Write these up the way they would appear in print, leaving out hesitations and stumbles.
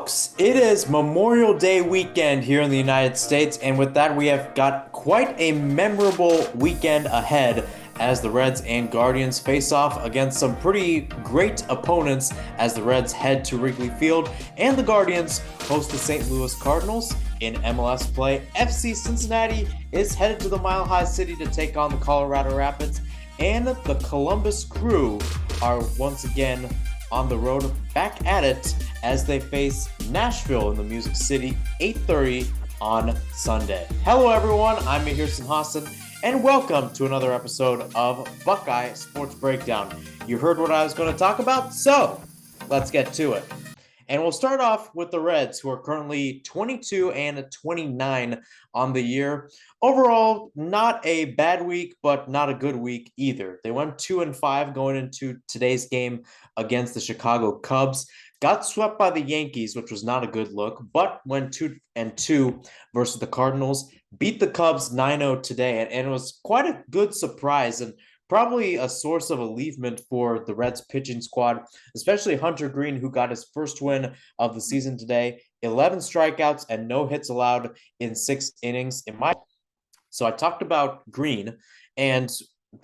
Folks, it is Memorial Day weekend here in the United States, and with that, we have got quite a memorable weekend ahead as the Reds and Guardians face off against some pretty great opponents as the Reds head to Wrigley Field and the Guardians host the St. Louis Cardinals. In MLS play, FC Cincinnati is headed to the Mile High City to take on the Colorado Rapids, and the Columbus Crew are once again on the road back at it as they face Nashville in the Music City, 8:30 on Sunday. Hello everyone, I'm Mahirson Hassan, and welcome to another episode of Buckeye Sports Breakdown. You heard what I was going to talk about, so let's get to it. And we'll start off with the Reds, who are currently 22 and 29 on the year. Overall, not a bad week, but not a good week either. They went 2-5 going into today's game against the Chicago Cubs. Got swept by the Yankees, which was not a good look, but went 2-2 versus the Cardinals. Beat the Cubs 9-0 today, and it was quite a good surprise and probably a source of relievement for the Reds pitching squad, especially Hunter Greene, who got his first win of the season today. 11 strikeouts and no hits allowed in 6 innings. So I talked about Greene, and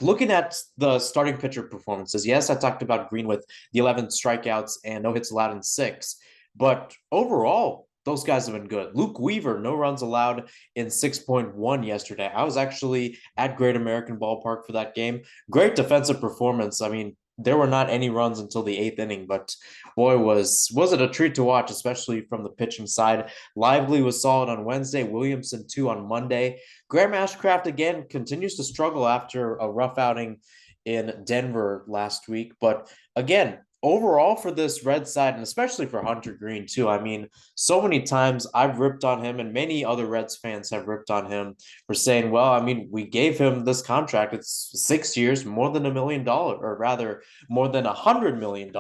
looking at the starting pitcher performances, yes, I talked about Greene with the 11 strikeouts and no hits allowed in 6, but overall, those guys have been good. Luke Weaver, no runs allowed in 6.1 yesterday. I was actually at Great American Ballpark for that game. Great defensive performance. I mean, there were not any runs until the 8th inning, but boy, was it a treat to watch, especially from the pitching side. Lively was solid on Wednesday. Williamson, too, on Monday. Graham Ashcraft, again, continues to struggle after a rough outing in Denver last week. But again, overall for this Red side, and especially for Hunter Greene too, I mean, so many times I've ripped on him, and many other Reds fans have ripped on him for saying, well, I mean, we gave him this contract. It's 6 years, more than $1 million, or rather more than $100 million.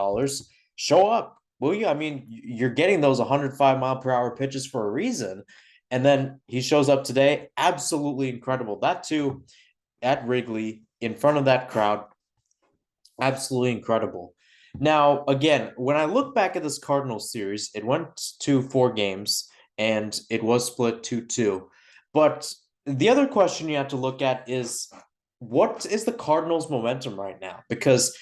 Show up, will you? I mean, you're getting those 105-mile-per-hour pitches for a reason. And then he shows up today, absolutely incredible. That too, at Wrigley, in front of that crowd, absolutely incredible. Now, again, when I look back at this Cardinals series, it went to 4 games, and it was split 2-2. But the other question you have to look at is, what is the Cardinals' momentum right now? Because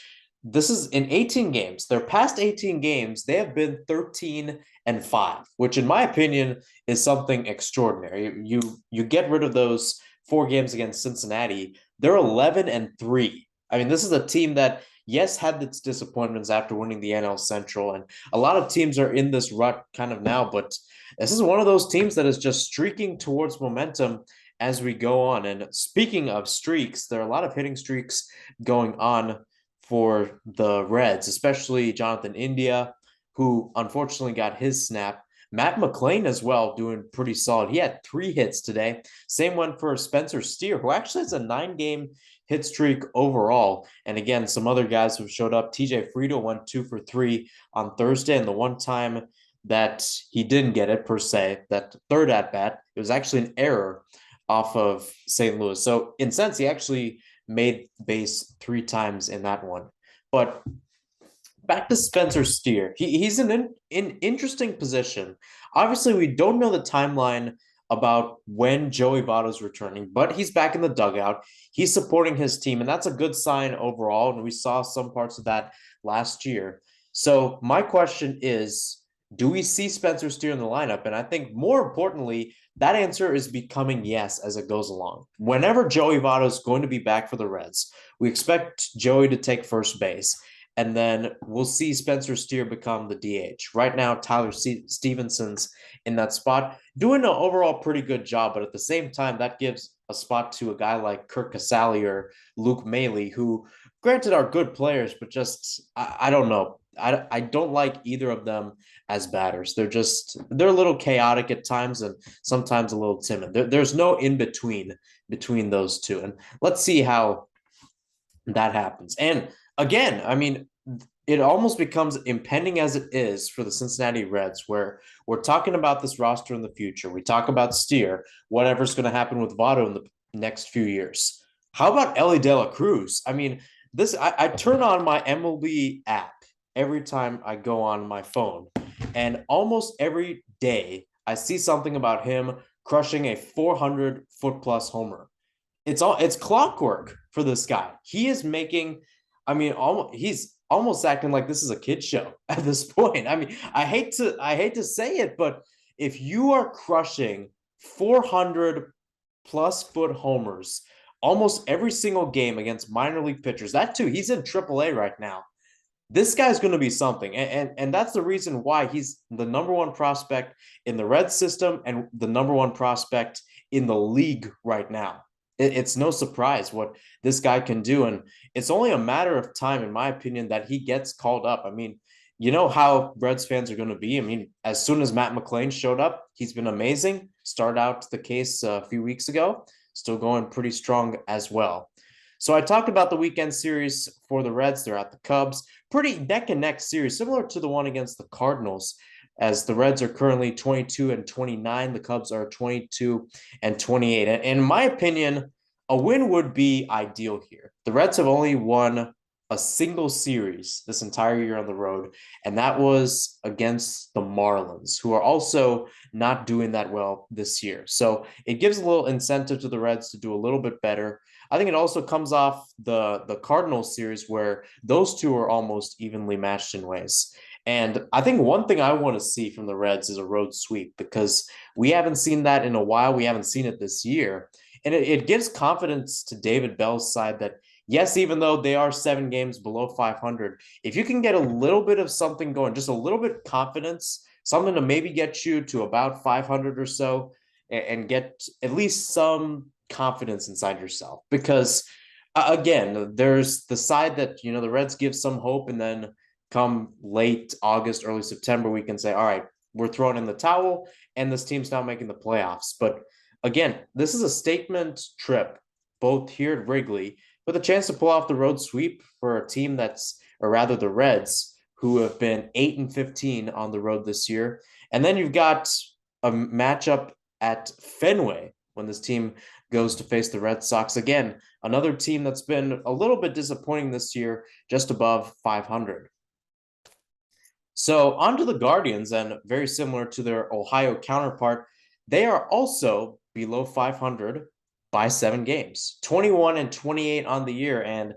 this is in 18 games. Their past 18 games, they have been 13-5, which in my opinion is something extraordinary. You get rid of those 4 games against Cincinnati, they're 11-3. I mean, this is a team that, yes, had its disappointments after winning the NL Central, and a lot of teams are in this rut kind of now, but this is one of those teams that is just streaking towards momentum as we go on. And speaking of streaks, there are a lot of hitting streaks going on for the Reds, especially Jonathan India, who unfortunately got his snap. Matt McLain as well, doing pretty solid. He had 3 hits today. Same one for Spencer Steer, who actually has a 9-game hit streak overall. And again, some other guys who showed up. TJ Friedel went 2 for 3 on Thursday, and the one time that he didn't get it per se, that third at bat, it was actually an error off of St. Louis. So in a sense, he actually made base 3 times in that one. But back to Spencer Steer. He's in an interesting position. Obviously, we don't know the timeline about when Joey Votto's returning, but he's back in the dugout. He's supporting his team, and that's a good sign overall, and we saw some parts of that last year. So my question is, do we see Spencer Steer in the lineup? And I think more importantly, that answer is becoming yes as it goes along. Whenever Joey Votto is going to be back for the Reds, we expect Joey to take first base, and then we'll see Spencer Steer become the DH. Right now, Tyler Stevenson's in that spot, doing an overall pretty good job, but at the same time, that gives a spot to a guy like Kirk Casale or Luke Maile, who, granted, are good players, but just, I don't know. I don't like either of them as batters. They're a little chaotic at times and sometimes a little timid. There's no in-between between those two. And let's see how that happens. And again, I mean, it almost becomes impending as it is for the Cincinnati Reds, where we're talking about this roster in the future. We talk about Steer, whatever's going to happen with Votto in the next few years. How about Elly De La Cruz? I mean, I turn on my MLB app every time I go on my phone, And almost every day, I see something about him crushing a 400-foot plus homer. It's clockwork for this guy. He is making, I mean, he's almost acting like this is a kid show at this point. I mean, I hate to say it, but if you are crushing 400 plus foot homers almost every single game against minor league pitchers, that too, he's in AAA right now. This guy's going to be something, and that's the reason why he's the number one prospect in the Red system and the number one prospect in the league right now. It's no surprise what this guy can do, and it's only a matter of time, in my opinion, that he gets called up. I mean, you know how Reds fans are going to be. I mean, as soon as Matt McLain showed up, he's been amazing. Started out the case a few weeks ago, still going pretty strong as well. So I talked about the weekend series for the Reds. They're at the Cubs. Pretty neck and neck series, similar to the one against the Cardinals, as the Reds are currently 22 and 29. The Cubs are 22 and 28. And in my opinion, a win would be ideal here. The Reds have only won a single series this entire year on the road, and that was against the Marlins, who are also not doing that well this year. So it gives a little incentive to the Reds to do a little bit better. I think it also comes off the Cardinals series where those two are almost evenly matched in ways. And I think one thing I want to see from the Reds is a road sweep, because we haven't seen that in a while. We haven't seen it this year. And it gives confidence to David Bell's side that, yes, even though they are 7 games below 500, if you can get a little bit of something going, just a little bit of confidence, something to maybe get you to about 500 or so, and get at least some confidence inside yourself. Because again, there's the side that, the Reds give some hope, and then come late August, early September, we can say, all right, we're throwing in the towel and this team's not making the playoffs. But again, this is a statement trip, both here at Wrigley, with a chance to pull off the road sweep for a team or rather the Reds, who have been 8-15 on the road this year. And then you've got a matchup at Fenway when this team goes to face the Red Sox. Again, another team that's been a little bit disappointing this year, just above 500. So on to the Guardians, and very similar to their Ohio counterpart, they are also below 500 by 7 games, 21 and 28 on the year. And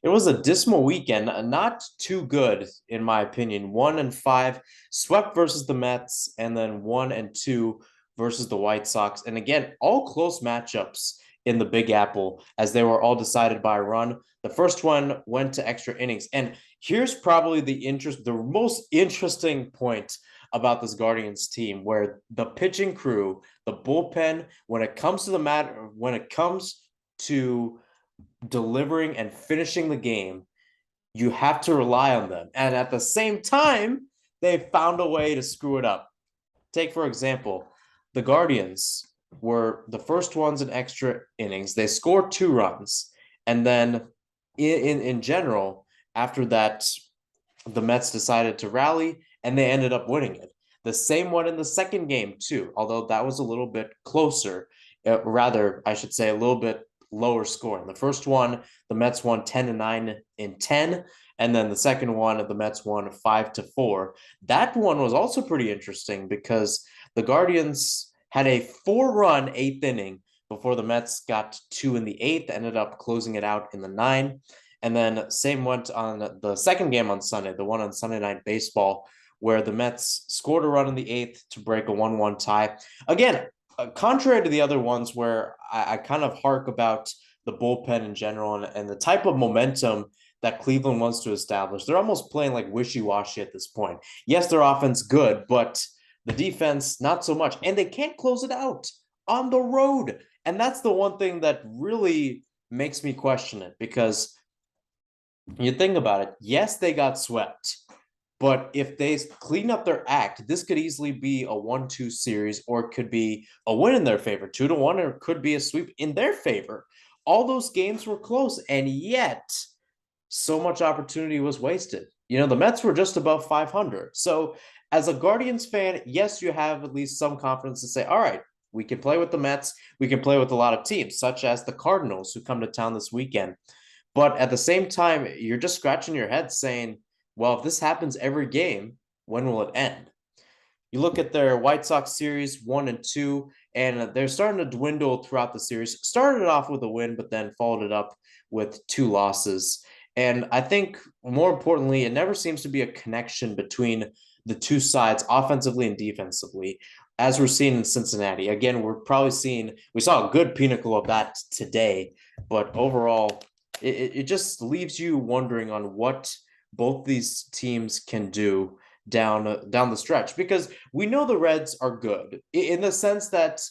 it was a dismal weekend, not too good, in my opinion. 1-5, swept versus the Mets, and then 1-2 versus the White Sox. And again, all close matchups in the Big Apple, as they were all decided by a run. The first one went to extra innings. And here's probably the most interesting point about this Guardians team, where the pitching crew, the bullpen, when it comes to delivering and finishing the game, you have to rely on them. And at the same time, they found a way to screw it up. Take, for example, the Guardians were the first ones in extra innings. They scored 2 runs. And then in general, after that, the Mets decided to rally and they ended up winning it. The same one in the second game too, although that was a little bit closer. Rather, I should say, a little bit lower scoring. The first one, the Mets won 10-9 in 10. And then the second one, the Mets won 5-4. That one was also pretty interesting because the Guardians had a 4-run 8th inning before the Mets got 2 in the 8th, ended up closing it out in the 9. And then same went on the second game on Sunday, the one on Sunday Night Baseball, where the Mets scored a run in the 8th to break a 1-1 tie. Again, contrary to the other ones where I kind of hark about the bullpen in general and the type of momentum that Cleveland wants to establish, they're almost playing like wishy-washy at this point. Yes, their offense good, but the defense, not so much. And they can't close it out on the road. And that's the one thing that really makes me question it, because you think about it. Yes, they got swept. But if they clean up their act, this could easily be a 1-2 series, or it could be a win in their favor, 2-1, or it could be a sweep in their favor. All those games were close, and yet so much opportunity was wasted. The Mets were just above 500. So as a Guardians fan, yes, you have at least some confidence to say, all right, we can play with the Mets. We can play with a lot of teams, such as the Cardinals, who come to town this weekend. But at the same time, you're just scratching your head saying, well, if this happens every game, when will it end? You look at their White Sox series 1-2, and they're starting to dwindle throughout the series. Started off with a win, but then followed it up with 2 losses. And I think more importantly, it never seems to be a connection between the two sides offensively and defensively, as we're seeing in Cincinnati. Again, we saw a good pinnacle of that today, but overall, it just leaves you wondering on what both these teams can do down the stretch, because we know the Reds are good in the sense that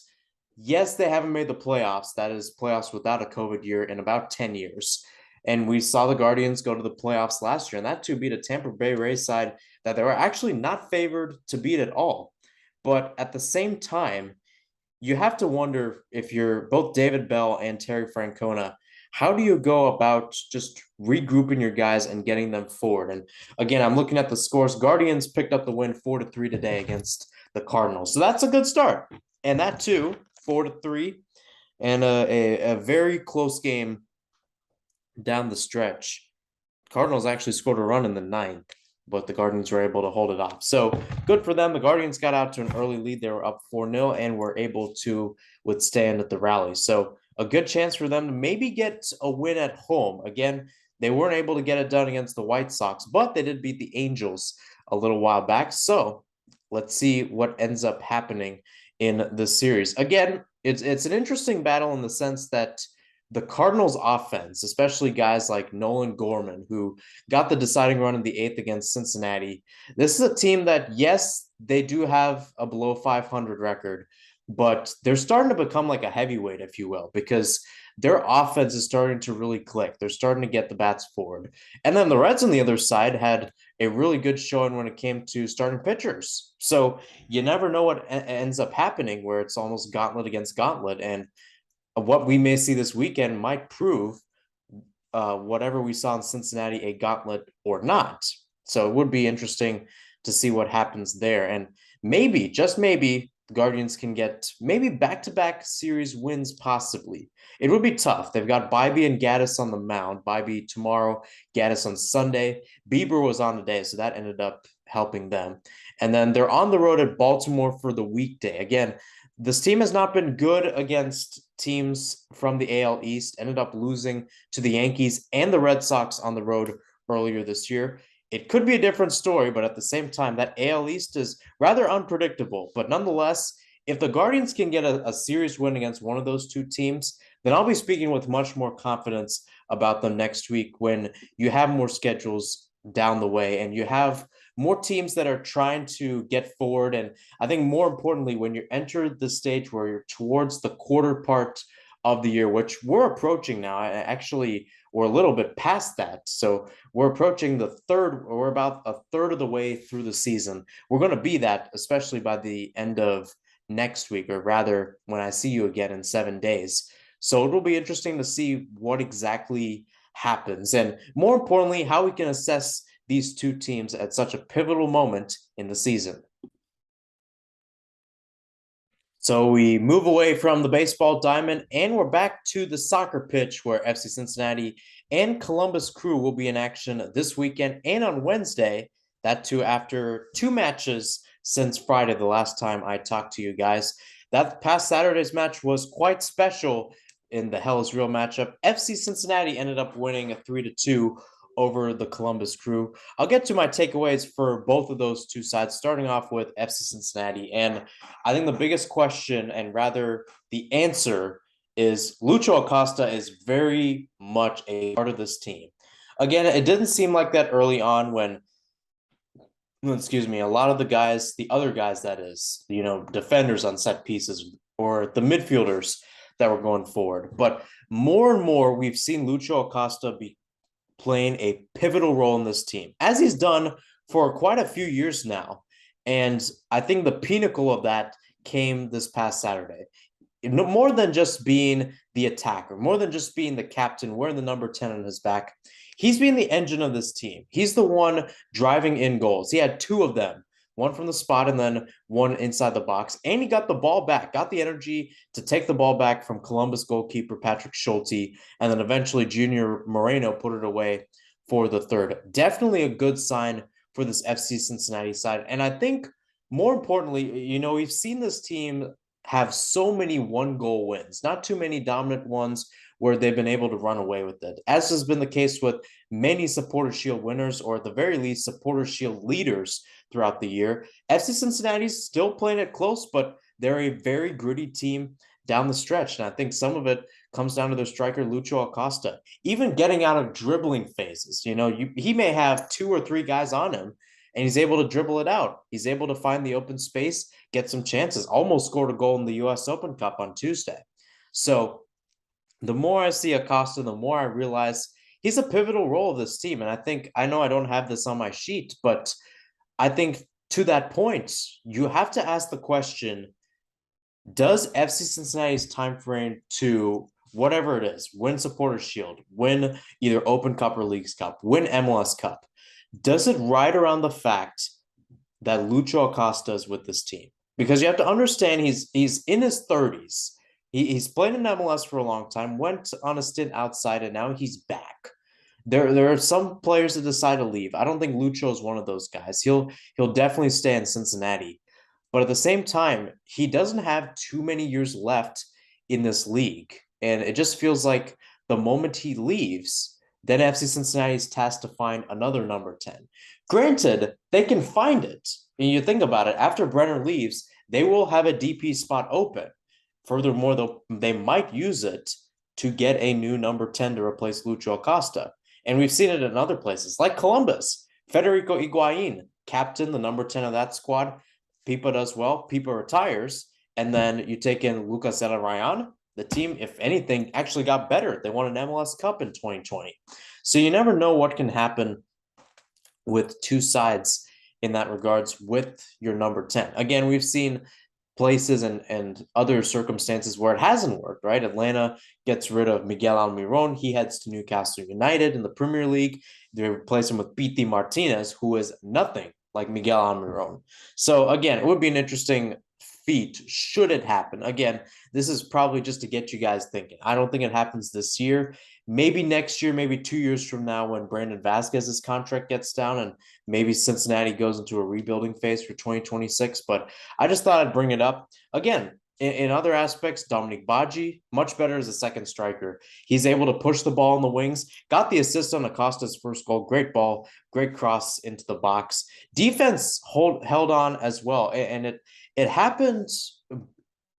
yes, they haven't made the playoffs. That is playoffs without a COVID year in about 10 years. And we saw the Guardians go to the playoffs last year, and that too beat a Tampa Bay Rays side that they were actually not favored to beat at all. But at the same time, you have to wonder, if you're both David Bell and Terry Francona, how do you go about just regrouping your guys and getting them forward? And again, I'm looking at the scores. Guardians picked up the win 4-3 today against the Cardinals. So that's a good start. And that too, 4-3, and a very close game down the stretch. Cardinals actually scored a run in the ninth, but the Guardians were able to hold it off. So good for them. The Guardians got out to an early lead. They were up 4-0 and were able to withstand at the rally. So a good chance for them to maybe get a win at home. Again, they weren't able to get it done against the White Sox, but they did beat the Angels a little while back. So let's see what ends up happening in the series. Again, it's an interesting battle in the sense that the Cardinals offense, especially guys like Nolan Gorman, who got the deciding run in the 8th against Cincinnati. This is a team that, yes, they do have a below 500 record, but they're starting to become like a heavyweight, if you will, because their offense is starting to really click. They're starting to get the bats forward. And then the Reds on the other side had a really good showing when it came to starting pitchers. So you never know what ends up happening, where it's almost gauntlet against gauntlet. And what we may see this weekend might prove whatever we saw in Cincinnati a gauntlet or not. So it would be interesting to see what happens there. And maybe, just maybe, the Guardians can get maybe back-to-back series wins, possibly. It would be tough. They've got Bybee and Gaddis on the mound. Bybee tomorrow, Gaddis on Sunday. Bieber was on today, so that ended up helping them. And then they're on the road at Baltimore for the weekday. Again, this team has not been good against teams from the AL East, ended up losing to the Yankees and the Red Sox on the road earlier this year. It could be a different story, but at the same time, that AL East is rather unpredictable. But nonetheless, if the Guardians can get a series win against one of those two teams, then I'll be speaking with much more confidence about them next week, when you have more schedules down the way and you have more teams that are trying to get forward. And I think more importantly, when you enter the stage where you're towards the quarter part of the year, which we're approaching now, actually, we're a little bit past that. So we're approaching we're about a third of the way through the season. We're going to be that, especially by the end of next week, or rather when I see you again in 7 days. So it will be interesting to see what exactly happens, and more importantly, how we can assess these two teams at such a pivotal moment in the season. So we move away from the baseball diamond and we're back to the soccer pitch, where FC Cincinnati and Columbus Crew will be in action this weekend and on Wednesday. That too after 2 matches since Friday, the last time I talked to you guys. That past Saturday's match was quite special in the Hell is Real matchup. FC Cincinnati ended up winning a 3-2 over the Columbus Crew. I'll get to my takeaways for both of those two sides, starting off with FC Cincinnati. And I think the biggest question, and rather the answer, is Lucho Acosta is very much a part of this team. Again, it didn't seem like that early on when, a lot of the other guys, that is, defenders on set pieces or the midfielders that were going forward. But more and more, we've seen Lucho Acosta be playing a pivotal role in this team, as he's done for quite a few years now. And I think the pinnacle of that came this past Saturday. More than just being the attacker, more than just being the captain, wearing the number 10 on his back, he's being the engine of this team. He's the one driving in goals. He had 2 of them, one from the spot and then one inside the box. And he got the ball back, got the energy to take the ball back from Columbus goalkeeper Patrick Schulte, and then eventually Junior Moreno put it away for the third. Definitely a good sign for this FC Cincinnati side. And I think more importantly, we've seen this team have so many one goal wins, not too many dominant ones where they've been able to run away with it, as has been the case with many Supporter Shield winners, or at the very least, Supporter Shield leaders throughout the year. FC Cincinnati's still playing it close, but they're a very gritty team down the stretch. And I think some of it comes down to their striker, Lucho Acosta, even getting out of dribbling phases. He may have two or three guys on him, and he's able to dribble it out. He's able to find the open space, get some chances, almost scored a goal in the US Open Cup on Tuesday. So the more I see Acosta, the more I realize he's a pivotal role of this team. And I know I don't have this on my sheet, but I think to that point, you have to ask the question, does FC Cincinnati's time frame to whatever it is, win Supporter Shield, win either Open Cup or Leagues Cup, win MLS Cup, does it ride around the fact that Lucho Acosta is with this team? Because you have to understand he's in his 30s. He's played in MLS for a long time, went on a stint outside, and now he's back. There are some players that decide to leave. I don't think Lucho is one of those guys. He'll definitely stay in Cincinnati. But at the same time, he doesn't have too many years left in this league. And it just feels like the moment he leaves, then FC Cincinnati is tasked to find another number 10. Granted, they can find it. And you think about it, after Brenner leaves, they will have a DP spot open. Furthermore, they might use it to get a new number 10 to replace Lucho Acosta. And we've seen it in other places, like Columbus. Federico Higuain, captain, the number 10 of that squad. Pipa does well. Pipa retires. And then you take in Lucas Zelarayan. The team, if anything, actually got better. They won an MLS Cup in 2020. So you never know what can happen with two sides in that regards with your number 10. Again, we've seen places and other circumstances where it hasn't worked, right? Atlanta gets rid of Miguel Almiron. He heads to Newcastle United in the Premier League. They replace him with Pity Martinez, who is nothing like Miguel Almiron. So again, it would be an interesting feat should it happen. Again, this is probably just to get you guys thinking. I don't think it happens this year. Maybe next year, maybe 2 years from now, when Brandon Vasquez's contract gets down and maybe Cincinnati goes into a rebuilding phase for 2026. But I just thought I'd bring it up. Again, in other aspects, Dominic Badji, much better as a second striker. He's able to push the ball in the wings, got the assist on Acosta's first goal. Great ball, great cross into the box. Defense held on as well. And it happened.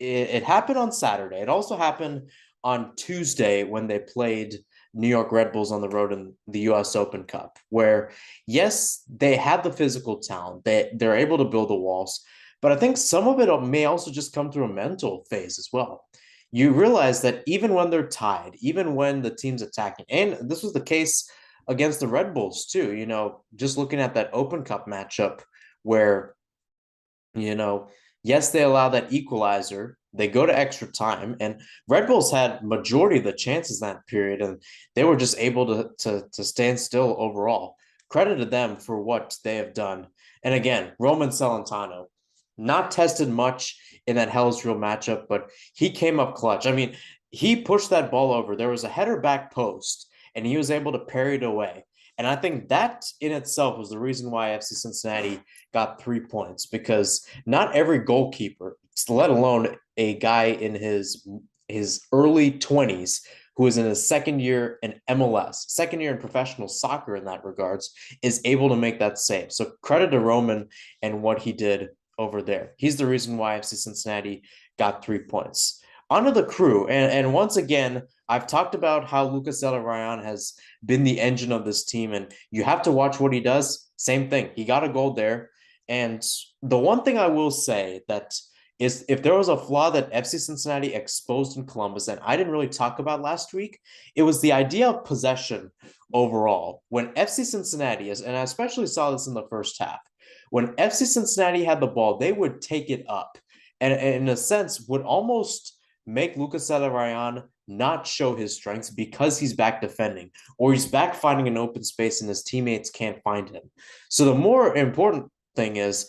It happened on Saturday. It also happened on Tuesday when they played New York Red Bulls on the road in the US Open Cup, where, yes, they have the physical talent. They're able to build the walls, but I think some of it may also just come through a mental phase as well. You realize that even when they're tied, even when the team's attacking, and this was the case against the Red Bulls too, just looking at that Open Cup matchup where, yes, they allow that equalizer. They go to extra time, and Red Bulls had majority of the chances that period, and they were just able to stand still overall. Credit to them for what they have done. And again, Roman Celentano, not tested much in that Hellsville matchup, but he came up clutch. I mean, he pushed that ball over. There was a header back post, and he was able to parry it away. And I think that in itself was the reason why FC Cincinnati got 3 points, because not every goalkeeper, let alone a guy in his early 20s who is in his second year in MLS, second year in professional soccer in that regards, is able to make that save. So credit to Roman and what he did over there. He's the reason why FC Cincinnati got 3 points. Onto the crew. And once again, I've talked about how Lucas Zelarayan has been the engine of this team, and you have to watch what he does. Same thing. He got a goal there. And the one thing I will say that is, if there was a flaw that FC Cincinnati exposed in Columbus, and I didn't really talk about last week, it was the idea of possession overall. When FC Cincinnati is, and I especially saw this in the first half, when FC Cincinnati had the ball, they would take it up, and in a sense would almost make Lucas Zelarayan not show his strengths because he's back defending, or he's back finding an open space and his teammates can't find him. So the more important thing is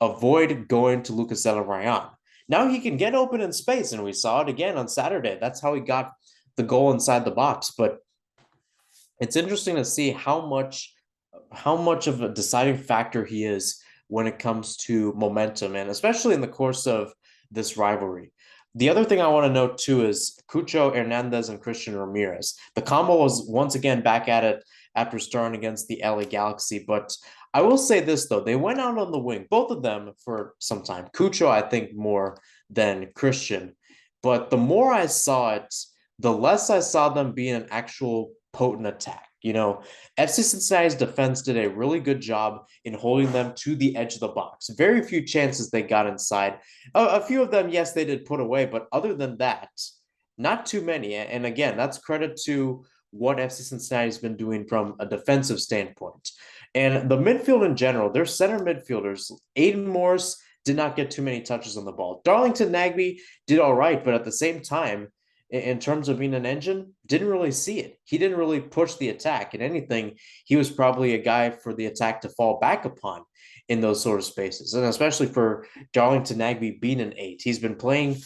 avoid going to Lucas Zelarayan. Now he can get open in space, and we saw it again on Saturday. That's how he got the goal inside the box. But it's interesting to see how much of a deciding factor he is when it comes to momentum, and especially in the course of this rivalry. The other thing I want to note too is Cucho Hernandez and Christian Ramirez. The combo was once again back at it after starting against the LA Galaxy. But I will say this though, they went out on the wing, both of them for some time. Cucho, I think, more than Christian. But the more I saw it, the less I saw them being an actual potent attack. FC Cincinnati's defense did a really good job in holding them to the edge of the box. Very few chances they got inside. A few of them, yes, they did put away, but other than that, not too many. And again, that's credit to what FC Cincinnati's been doing from a defensive standpoint. And the midfield in general, their center midfielders, Aiden Morris did not get too many touches on the ball. Darlington Nagbe did all right, but at the same time, in terms of being an engine, didn't really see it. He didn't really push the attack. And anything, he was probably a guy for the attack to fall back upon in those sort of spaces. And especially for Darlington Nagbe being an 8. He's been playing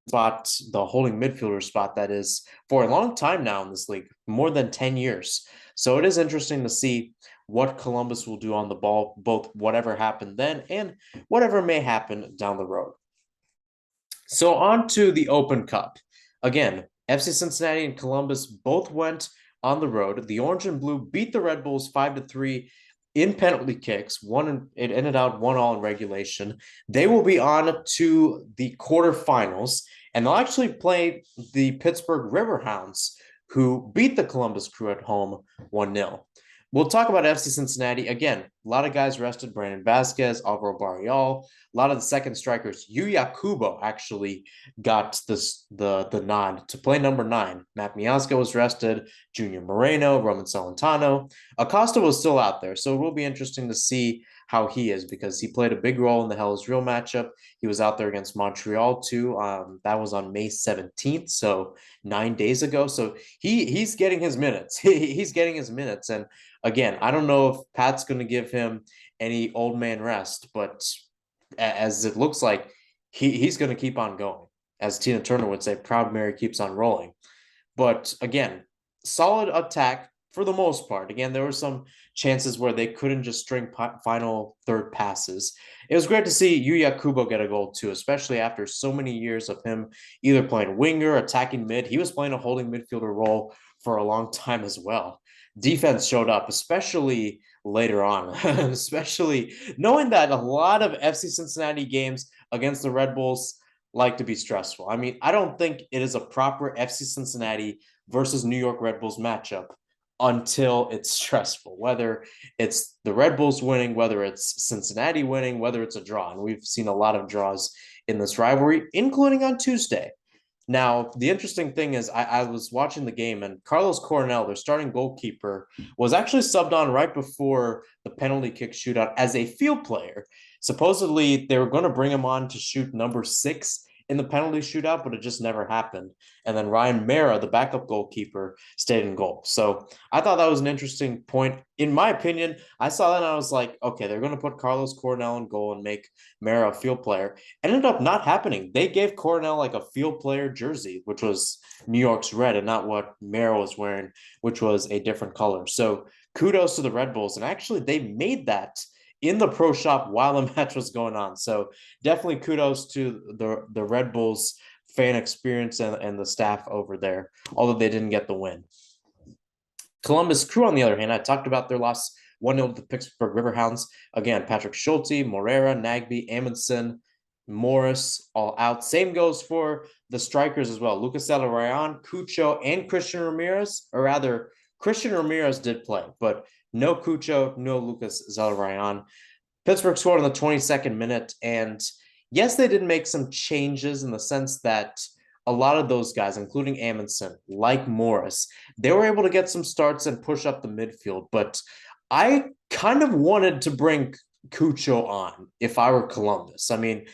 the holding midfielder spot, that is, for a long time now in this league, more than 10 years. So it is interesting to see what Columbus will do on the ball, both whatever happened then and whatever may happen down the road. So on to the Open Cup. Again, FC Cincinnati and Columbus both went on the road. The Orange and Blue beat the Red Bulls 5-3 in penalty kicks. It ended out 1-1 in regulation. They will be on to the quarterfinals, and they'll actually play the Pittsburgh Riverhounds, who beat the Columbus Crew at home 1-0. We'll talk about FC Cincinnati. Again, a lot of guys rested. Brandon Vasquez, Alvaro Barrial. A lot of the second strikers. Yuya Kubo actually got the nod to play number 9. Matt Miazga was rested. Junior Moreno, Roman Celentano. Acosta was still out there, so it will be interesting to see how he is, because he played a big role in the Hell is Real matchup. He was out there against Montreal too. That was on May 17th, so 9 days ago. So he's getting his minutes. He's getting his minutes. And again, I don't know if Pat's going to give him any old man rest, but as it looks like, he's going to keep on going. As Tina Turner would say, proud Mary keeps on rolling. But again, solid attack for the most part. Again, there were some chances where they couldn't just string final third passes. It was great to see Yuya Kubo get a goal too, especially after so many years of him either playing winger, attacking mid. He was playing a holding midfielder role for a long time as well. Defense showed up, especially later on, especially knowing that a lot of FC Cincinnati games against the Red Bulls like to be stressful. I mean, I don't think it is a proper FC Cincinnati versus New York Red Bulls matchup until it's stressful, whether it's the Red Bulls winning, whether it's Cincinnati winning, whether it's a draw. And we've seen a lot of draws in this rivalry, including on Tuesday. Now, the interesting thing is I was watching the game, and Carlos Coronel, their starting goalkeeper, was actually subbed on right before the penalty kick shootout as a field player. Supposedly, they were going to bring him on to shoot number 6 in the penalty shootout, but it just never happened. And then Ryan Mera, the backup goalkeeper, stayed in goal. So I thought that was an interesting point. In my opinion, I saw that and I was like, okay, they're going to put Carlos Coronel in goal and make Mera a field player. It ended up not happening. They gave Coronel like a field player jersey, which was New York's red, and not what Mera was wearing, which was a different color. So kudos to the Red Bulls. And actually, they made that in the pro shop while the match was going on. So definitely kudos to the Red Bulls fan experience and the staff over there, although they didn't get the win. Columbus Crew, on the other hand, I talked about their loss 1-0 to the Pittsburgh Riverhounds. Again, Patrick Schulte, Morera, Nagbe, Amundsen, Morris, all out. Same goes for the strikers as well. Lucas Zelarayan, Cucho, and Christian Ramirez, or rather, Christian Ramirez did play, but no Cucho, no Lucas Zelarayan. Pittsburgh scored in the 22nd minute, and yes, they did make some changes in the sense that a lot of those guys, including Amundsen, like Morris, they were able to get some starts and push up the midfield. But I kind of wanted to bring Cucho on if I were Columbus. I mean,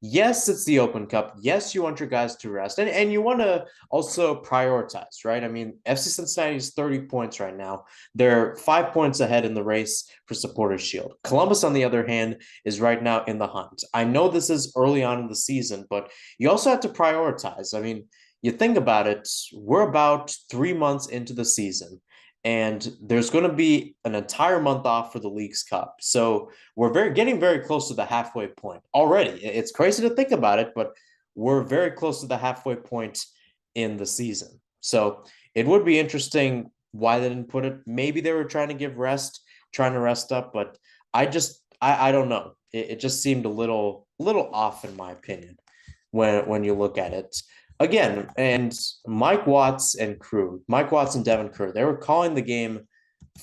yes, it's the Open Cup. Yes, you want your guys to rest. And you want to also prioritize, right? I mean, FC Cincinnati is 30 points right now. They're 5 points ahead in the race for Supporters' Shield. Columbus, on the other hand, is right now in the hunt. I know this is early on in the season, but you also have to prioritize. I mean, you think about it, we're about 3 months into the season. and there's going to be an entire month off for the League's Cup. So we're getting very close to the halfway point already. It's crazy to think about it, but we're very close to the halfway point in the season. So it would be interesting why they didn't put it. Maybe they were trying to rest up, but I don't know. It just seemed a little off in my opinion when you look at it. Again, and Mike Watts and Devin Crew, they were calling the game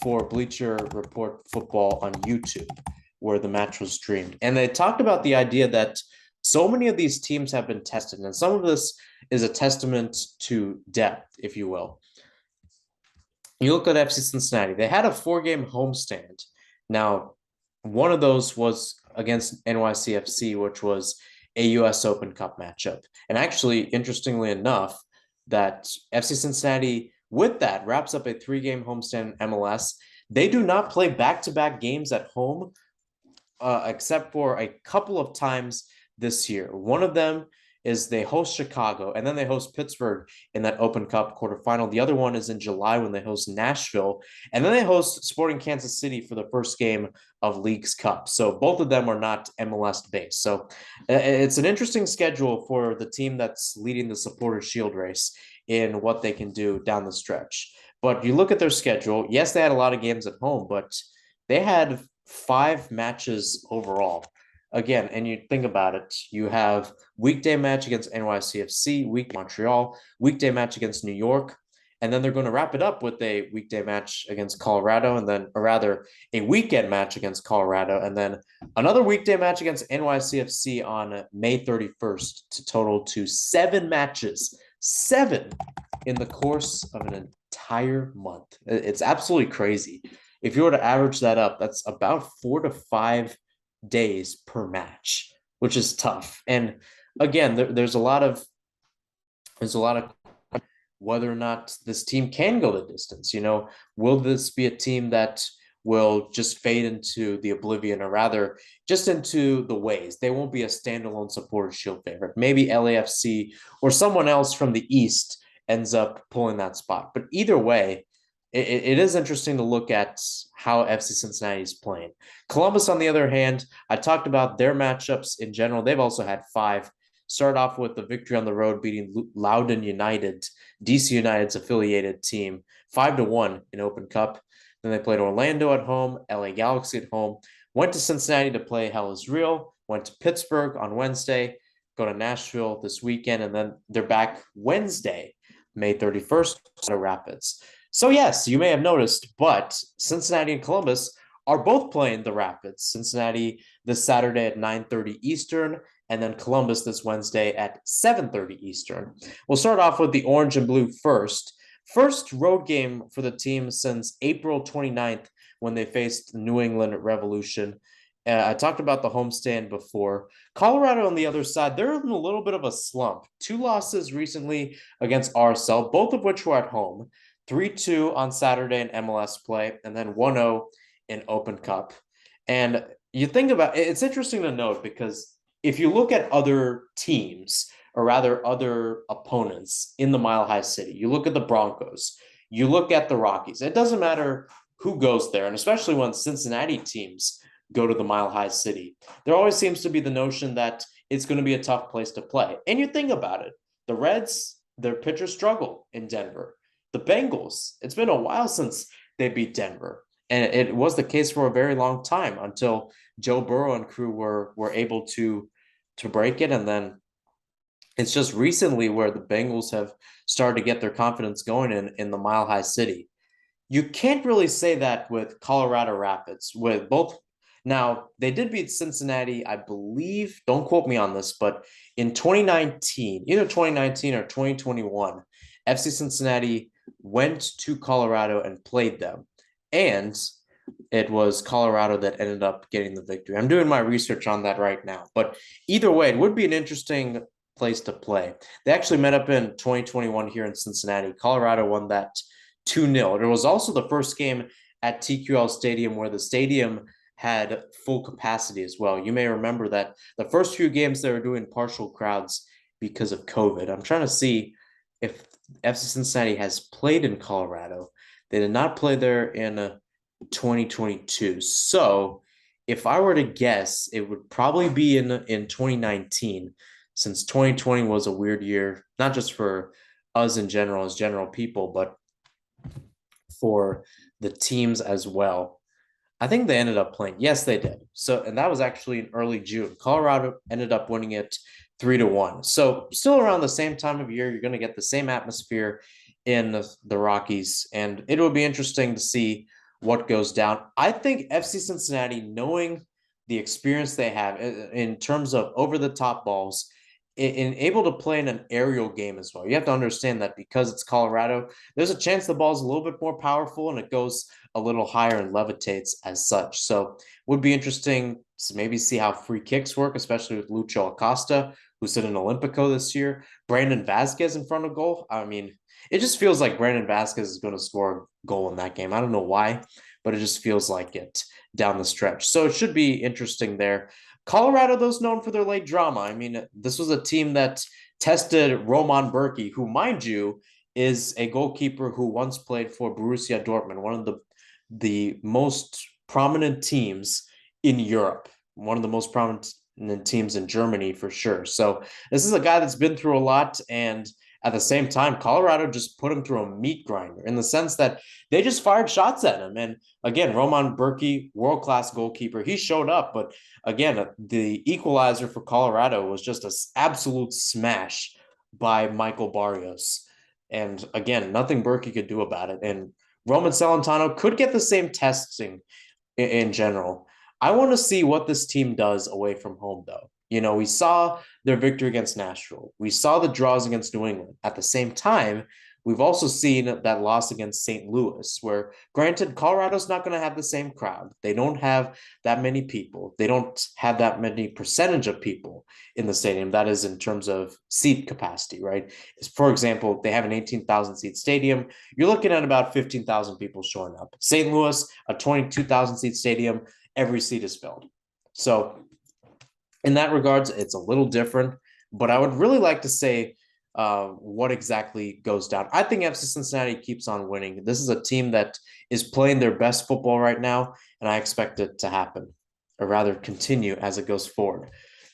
for Bleacher Report Football on YouTube, where the match was streamed. And they talked about the idea that so many of these teams have been tested, and some of this is a testament to depth, if you will. You look at FC Cincinnati, they had a 4-game homestand. Now, one of those was against NYCFC, which was a US Open Cup matchup. And actually, interestingly enough, that FC Cincinnati, with that, wraps up a 3-game homestand in MLS. They do not play back-to-back games at home, except for a couple of times this year. One of them is they host Chicago, and then they host Pittsburgh in that Open Cup quarterfinal. The other one is in July when they host Nashville, and then they host Sporting Kansas City for the first game of League's Cup. So both of them are not MLS based. So it's an interesting schedule for the team that's leading the Supporters Shield race in what they can do down the stretch. But you look at their schedule, yes, they had a lot of games at home, but they had 5 matches overall. Again, and you think about it, you have weekday match against NYCFC, week Montreal, weekday match against New York, and then they're going to wrap it up with a weekday match against Colorado, and then, or rather, a weekend match against Colorado, and then another weekday match against NYCFC on May 31st to total to 7 matches, 7 in the course of an entire month. It's absolutely crazy. If you were to average that up, that's about 4 to 5 days per match, which is tough. And again, there's a lot of whether or not this team can go the distance. Will this be a team that will just fade into the oblivion, or rather just into the ways? They won't be a standalone Supporters Shield favorite. Maybe LAFC or someone else from the East ends up pulling that spot. But either way, it is interesting to look at how FC Cincinnati is playing. Columbus, on the other hand, I talked about their matchups in general. They've also had 5. Start off with the victory on the road, beating Loudoun United, DC United's affiliated team, 5-1 in Open Cup. Then they played Orlando at home, LA Galaxy at home, went to Cincinnati to play Hell is Real, went to Pittsburgh on Wednesday, go to Nashville this weekend, and then they're back Wednesday, May 31st, to Rapids. So yes, you may have noticed, but Cincinnati and Columbus are both playing the Rapids. Cincinnati this Saturday at 9:30 Eastern, and then Columbus this Wednesday at 7:30 Eastern. We'll start off with the orange and blue first. First road game for the team since April 29th when they faced the New England Revolution. I talked about the homestand before. Colorado on the other side, they're in a little bit of a slump. 2 losses recently against RSL, both of which were at home. 3-2 on Saturday in MLS play, and then 1-0 in Open Cup. And you think about it's interesting to note, because if you look at other teams, or rather other opponents in the Mile High City, you look at the Broncos, you look at the Rockies, it doesn't matter who goes there, and especially when Cincinnati teams go to the Mile High City, there always seems to be the notion that it's going to be a tough place to play. And you think about it, the Reds, their pitchers struggle in Denver. The Bengals, it's been a while since they beat Denver. And it was the case for a very long time until Joe Burrow and crew were able to break it. And then it's just recently where the Bengals have started to get their confidence going in the Mile High City. You can't really say that with Colorado Rapids, with both. Now, they did beat Cincinnati, I believe, don't quote me on this, but in 2019, either 2019 or 2021, FC Cincinnati went to Colorado and played them. And it was Colorado that ended up getting the victory. I'm doing my research on that right now. But either way, it would be an interesting place to play. They actually met up in 2021 here in Cincinnati. Colorado won that 2-0. It was also the first game at TQL Stadium where the stadium had full capacity as well. You may remember that the first few games they were doing partial crowds because of COVID. I'm trying to see if FC Cincinnati has played in Colorado. They did not play there in 2022. So if I were to guess, it would probably be in 2019, since 2020 was a weird year, not just for us in general as general people, but for the teams as well. I think they ended up playing. Yes, they did. So, and that was actually in early June. Colorado ended up winning it 3-1. So, still around the same time of year, you're going to get the same atmosphere in the Rockies, and it will be interesting to see what goes down. I think FC Cincinnati, knowing the experience they have in terms of over the top balls, in able to play in an aerial game as well. You have to understand that because it's Colorado, there's a chance the ball's a little bit more powerful and it goes a little higher and levitates as such. So would be interesting to maybe see how free kicks work, especially with Lucho Acosta, who's in an Olympico this year. Brandon Vasquez in front of goal. I mean, it just feels like Brandon Vasquez is going to score a goal in that game. I don't know why, but it just feels like it down the stretch. So it should be interesting there. Colorado, those known for their late drama. I mean, this was a team that tested Roman Berkey, who, mind you, is a goalkeeper who once played for Borussia Dortmund, one of the most prominent teams in Europe, one of the most prominent teams in Germany for sure. So this is a guy that's been through a lot, and at the same time, Colorado just put him through a meat grinder in the sense that they just fired shots at him. And again, Roman Berkey, world-class goalkeeper, he showed up, but again, the equalizer for Colorado was just an absolute smash by Michael Barrios. And again, nothing Berkey could do about it. And Roman Celentano could get the same testing in general. I want to see what this team does away from home, though. You know, we saw their victory against Nashville. We saw the draws against New England. At the same time, we've also seen that loss against St. Louis, where, granted, Colorado's not going to have the same crowd. They don't have that many people. They don't have that many percentage of people in the stadium. That is in terms of seat capacity, right? For example, they have an 18,000 seat stadium. You're looking at about 15,000 people showing up. St. Louis, a 22,000 seat stadium, every seat is filled. So in that regards, it's a little different, but I would really like to say what exactly goes down. I think FC Cincinnati keeps on winning. This is a team that is playing their best football right now, and I expect it to happen, or rather continue as it goes forward.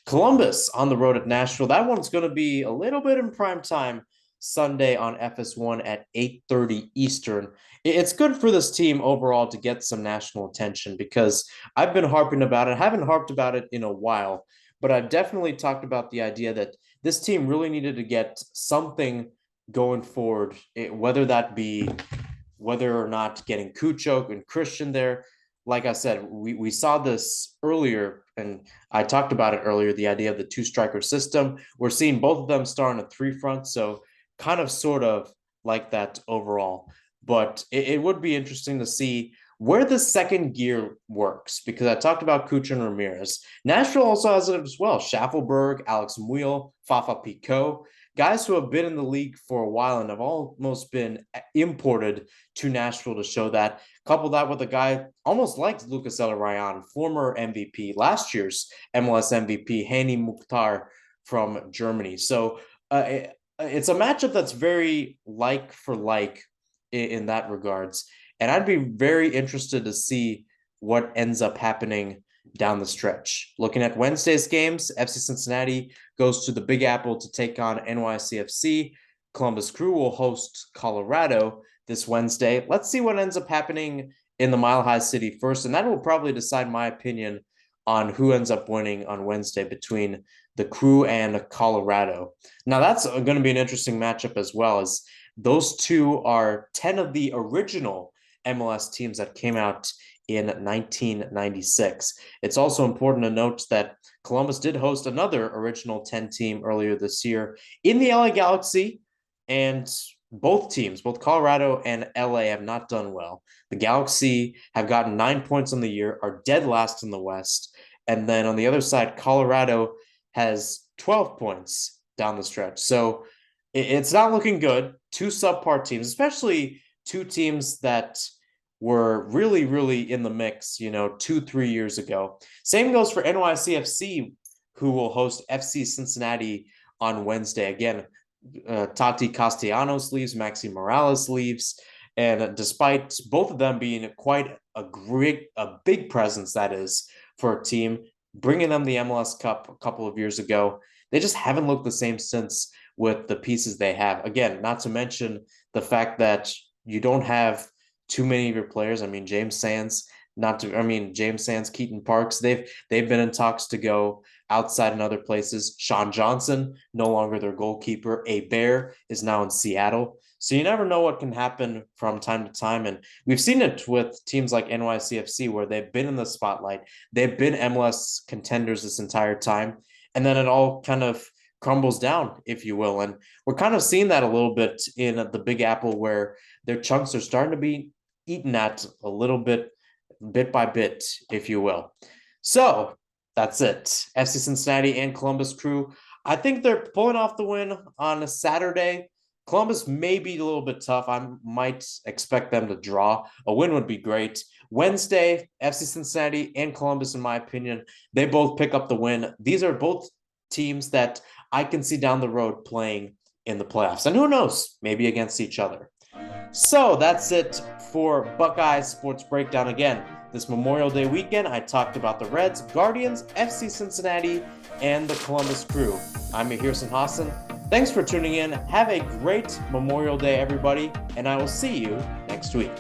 Columbus on the road at Nashville. That one's going to be a little bit in prime time Sunday on FS1 at 8:30 Eastern. It's good for this team overall to get some national attention because I've been harping about it. I haven't harped about it in a while, but I've definitely talked about the idea that this team really needed to get something going forward, whether that be whether or not getting Kuchok and Christian there. Like I said, we saw this earlier, and I talked about it earlier, the idea of the two-striker system. We're seeing both of them star in a three-front, so kind of sort of like that overall. But it would be interesting to see where the second gear works, because I talked about Kuch and Ramirez. Nashville also has it as well. Schaffelberg, Alex Muyl, Fafa Picault, guys who have been in the league for a while and have almost been imported to Nashville to show that. Couple that with a guy almost like Lucas Ryan, former MVP, last year's MLS MVP, Hani Mukhtar from Germany. So it's a matchup that's very like for like in that regards. And I'd be very interested to see what ends up happening down the stretch. Looking at Wednesday's games, FC Cincinnati goes to the Big Apple to take on NYCFC. Columbus Crew will host Colorado this Wednesday. Let's see what ends up happening in the Mile High City first, and that will probably decide my opinion on who ends up winning on Wednesday between the Crew and Colorado. Now, that's going to be an interesting matchup as well, as those two are 10 of the original MLS teams that came out in 1996. It's also important to note that Columbus did host another original 10 team earlier this year in the LA Galaxy, and both teams, both Colorado and LA, have not done well. The Galaxy have gotten 9 points on the year, are dead last in the West. And then on the other side, Colorado has 12 points down the stretch. So it's not looking good. Two subpar teams, especially two teams that were really, really in the mix, 2-3 years ago. Same goes for NYCFC, who will host FC Cincinnati on Wednesday. Again, Tati Castellanos leaves, Maxi Morales leaves. And despite both of them being quite a big presence, that is, for a team, bringing them the MLS Cup a couple of years ago, they just haven't looked the same since with the pieces they have. Again, not to mention the fact that you don't have too many of your players. I mean, James Sands, Keaton Parks, they've been in talks to go outside in other places. Sean Johnson, no longer their goalkeeper. A Bear is now in Seattle. So you never know what can happen from time to time. And we've seen it with teams like NYCFC where they've been in the spotlight. They've been MLS contenders this entire time. And then it all kind of crumbles down, if you will. And we're kind of seeing that a little bit in the Big Apple where their chunks are starting to be eaten at a little bit by bit, if you will. So that's it. FC Cincinnati and Columbus Crew. I think they're pulling off the win on a Saturday. Columbus may be a little bit tough. I might expect them to draw. A win would be great. Wednesday, FC Cincinnati and Columbus, in my opinion, they both pick up the win. These are both teams that I can see down the road playing in the playoffs. And who knows, maybe against each other. So that's it for Buckeyes Sports Breakdown. Again, this Memorial Day weekend, I talked about the Reds, Guardians, FC Cincinnati, and the Columbus Crew. I'm Hirson Hassan. Thanks for tuning in. Have a great Memorial Day, everybody, and I will see you next week.